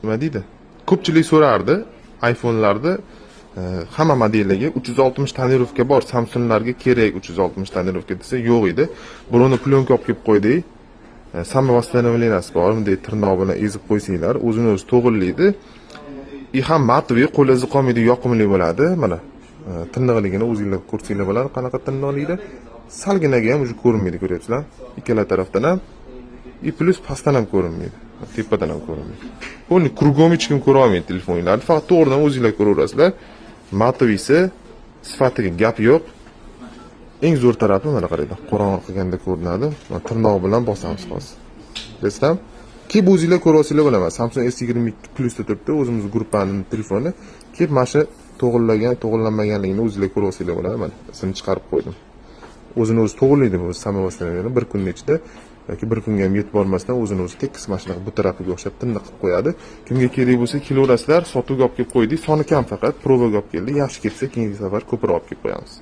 nima deydi? Ko'pchilik so'rardi iPhone'larda hamma modellarga 360 tonirovka bor. Samsunglarga kerak 360 tonirovka desa yo'q edi. Birovni plyonka olib kelib qo'ydik. Samovosстановленияsi bor, bunday tirnoq bilan ezib qo'ysanglar, o'zini o'zi to'g'rilaydi. Ham matviy, qo'lingizga qolmaydi, yoqimli bo'ladi. Mana tirnoqligini o'zingizlar ko'rsanglar bo'ladi, qanaqa tirnoqlikda. Salginaga ham o'zi ko'rinmaydi, ko'ryapsizlar? Ikkala tarafdan ham. Plus pastdan ham ko'rinmaydi. Tepadan ham ko'rinmaydi. Buni kruгом hech kim ko'ra olmaydi telefonlarni. Faqat to'g'ridan o'zingizlar ko'raverasizlar. Matviysi sifatiga gap yo'q. Eng zo'r tarafi mana qaranglar, qorong'i qilganda ko'rinadi. Mana tirnoq bilan bosamiz hozir. Desam, kelib o'zingizlar ko'ra olsanglar bo'laman. Samsung S22 Plusda turibdi, o'zimiz gruppaning telefoni. Kelib mana shu to'g'rilanmaganligini o'zingizlar ko'ra olsanglar bo'ladi. Mana ismini chiqarib qo'ydim. O'zini o'zi to'g'rilaydi bu samovosстановление bir kunning ichida yoki bir kunga ham yetib bormasdan o'zini o'zi tekis mashinaga bu tarafiga o'xshab tindiq qilib qo'yadi. Kimga kerak bo'lsa kelaverasizlar, sotuvga olib kelib qo'ydik. Soni kam faqat, probaga olib keldi. Yaxshi ketsa keyingi safar ko'proq olib kelib qo'yamiz.